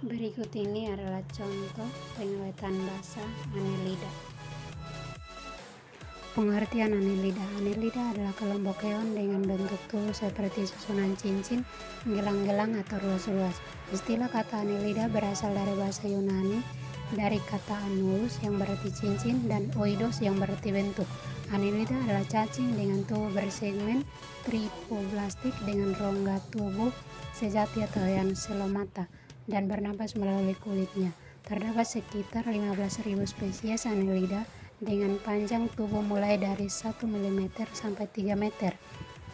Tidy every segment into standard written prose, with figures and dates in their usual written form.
Berikut ini adalah contoh pengawetan bahasa Annelida. Pengertian Annelida. Annelida adalah kelompok hewan dengan bentuk tubuh seperti susunan cincin, gelang-gelang atau ruas-ruas. Istilah kata Annelida berasal dari bahasa Yunani, dari kata annulus yang berarti cincin dan oidos yang berarti bentuk. Annelida adalah cacing dengan tubuh bersegmen tripoblastik dengan rongga tubuh sejati atau yang selomata dan bernapas melalui kulitnya. Terdapat sekitar 15.000 spesies Annelida dengan panjang tubuh mulai dari 1 mm sampai 3 meter.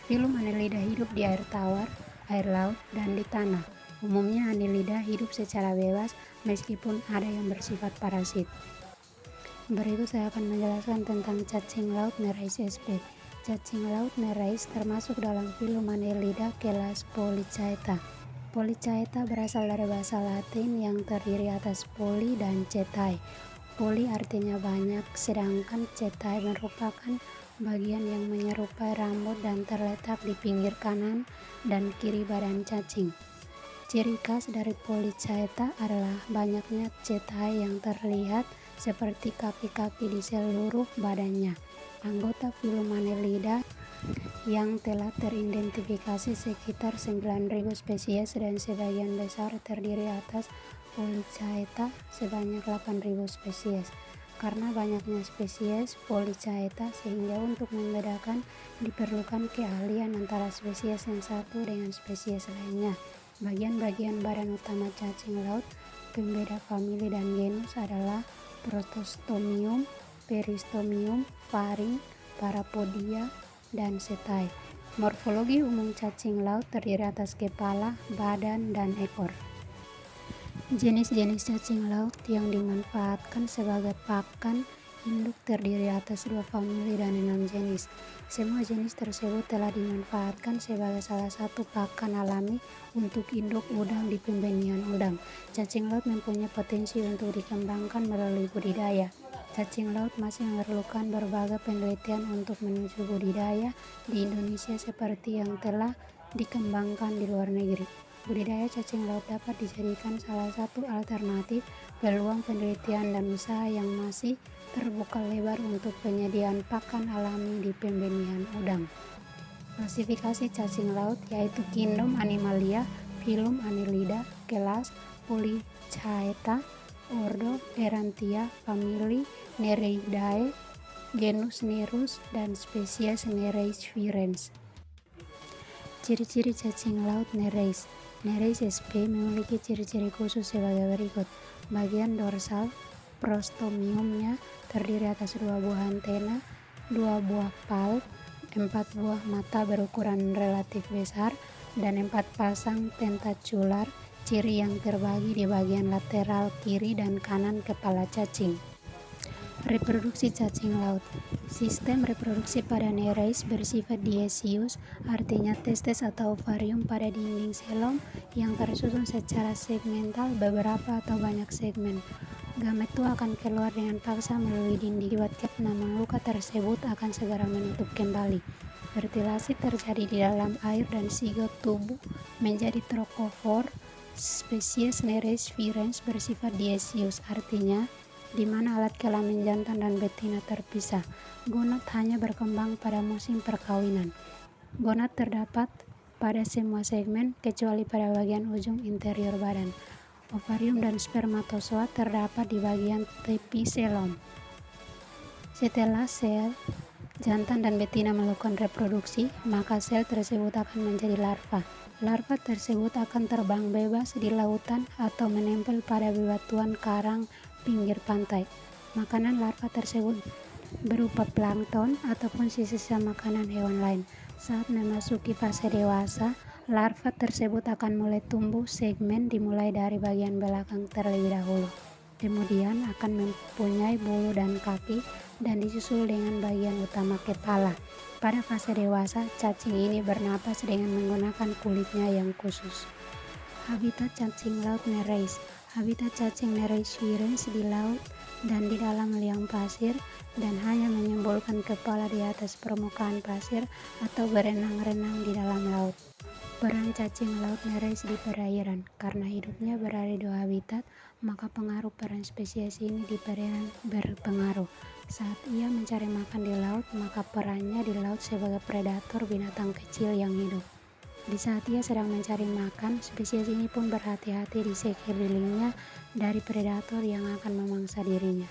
Filum Annelida hidup di air tawar, air laut, dan di tanah. Umumnya Annelida hidup secara bebas meskipun ada yang bersifat parasit. Berikut saya akan menjelaskan tentang cacing laut Nereis sp. Cacing laut Nereis termasuk dalam filum Annelida kelas Polychaeta. Polychaeta berasal dari bahasa Latin yang terdiri atas poly dan chaetae. Poly artinya banyak, sedangkan chaetae merupakan bagian yang menyerupai rambut dan terletak di pinggir kanan dan kiri badan cacing. Ciri khas dari Polychaeta adalah banyaknya chaetae yang terlihat seperti kaki-kaki di seluruh badannya. Anggota filum Annelida yang telah teridentifikasi sekitar 9.000 spesies dan sebagian besar terdiri atas Polychaeta sebanyak 8.000 spesies. Karena banyaknya spesies Polychaeta sehingga untuk membedakan diperlukan keahlian antara spesies yang satu dengan spesies lainnya. Bagian-bagian badan utama cacing laut pembeda famili dan genus adalah Protostomium, Peristomium, Faring, Parapodia, dan Setae. Morfologi umum cacing laut terdiri atas kepala, badan, dan ekor. Jenis-jenis cacing laut yang dimanfaatkan sebagai pakan induk terdiri atas 2 famili dan 6 jenis. Semua jenis tersebut telah dimanfaatkan sebagai salah satu pakan alami untuk induk udang di pembenihan udang. Cacing laut mempunyai potensi untuk dikembangkan melalui budidaya. Cacing laut masih memerlukan berbagai penelitian untuk menuju budidaya di Indonesia seperti yang telah dikembangkan di luar negeri. Budidaya cacing laut dapat dijadikan salah satu alternatif peluang penelitian dan usaha yang masih terbuka lebar untuk penyediaan pakan alami di pembenihan udang. Klasifikasi cacing laut yaitu Kingdom Animalia, Filum Annelida, kelas Polychaeta, ordo Erantia, famili Nereidae, genus Nerus, dan spesies Nereis virens. Ciri-ciri cacing laut Nereis. Nereis sp memiliki ciri-ciri khusus sebagai berikut. Bagian dorsal prostomiumnya terdiri atas 2 buah antena, 2 buah palp, 4 buah mata berukuran relatif besar, dan 4 pasang tentacular, ciri yang terbagi di bagian lateral kiri dan kanan kepala cacing. Reproduksi cacing laut. Sistem reproduksi pada Nereis bersifat diecious, artinya testes atau ovarium pada dinding selom yang tersusun secara segmental beberapa atau banyak segmen. Gamet itu akan keluar dengan paksa melalui dinding akibatnya namun luka tersebut akan segera menutup kembali. Fertilasi terjadi di dalam air dan zigot tubuh menjadi trochophore. Spesies Nereis virens bersifat diecious, artinya di mana alat kelamin jantan dan betina terpisah. Gonad hanya berkembang pada musim perkawinan. Gonad terdapat pada semua segmen kecuali pada bagian ujung interior badan. Ovarium dan spermatozoa terdapat di bagian tepi selom. Setelah sel jantan dan betina melakukan reproduksi, maka sel tersebut akan menjadi larva. Larva tersebut akan terbang bebas di lautan atau menempel pada bebatuan karang pinggir pantai. Makanan larva tersebut berupa plankton ataupun sisa-sisa makanan hewan lain. Saat memasuki fase dewasa, larva tersebut akan mulai tumbuh segmen dimulai dari bagian belakang terlebih dahulu. Kemudian akan mempunyai bulu dan kaki dan disusul dengan bagian utama kepala. Pada fase dewasa, cacing ini bernapas dengan menggunakan kulitnya yang khusus. Habitat cacing laut Nereis. Habitat cacing Nereis virens di laut dan di dalam liang pasir dan hanya menyembolkan kepala di atas permukaan pasir atau berenang-renang di dalam laut. Peran cacing laut nereis di perairan. Karena hidupnya berada di habitat, maka pengaruh peran spesies ini di perairan berpengaruh. Saat ia mencari makan di laut, maka perannya di laut sebagai predator binatang kecil yang hidup. Di saat ia sedang mencari makan, spesies ini pun berhati-hati di sekelilingnya dari predator yang akan memangsa dirinya.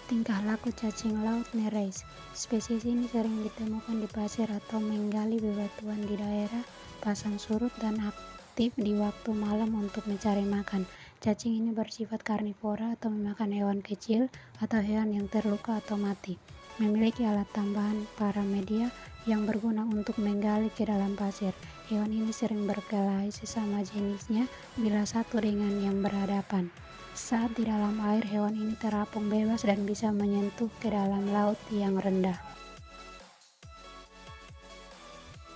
Tingkah laku cacing laut nereis. Spesies ini sering ditemukan di pasir atau menggali bebatuan di daerah pasang surut dan aktif di waktu malam untuk mencari makan. Cacing ini bersifat karnivora atau memakan hewan kecil atau hewan yang terluka atau mati. Memiliki alat tambahan paramedia yang berguna untuk menggali ke dalam pasir. Hewan ini sering berkelahi sesama jenisnya bila satu dengan yang berhadapan. Saat di dalam air, hewan ini terapung bebas dan bisa menyentuh ke dalam laut yang rendah.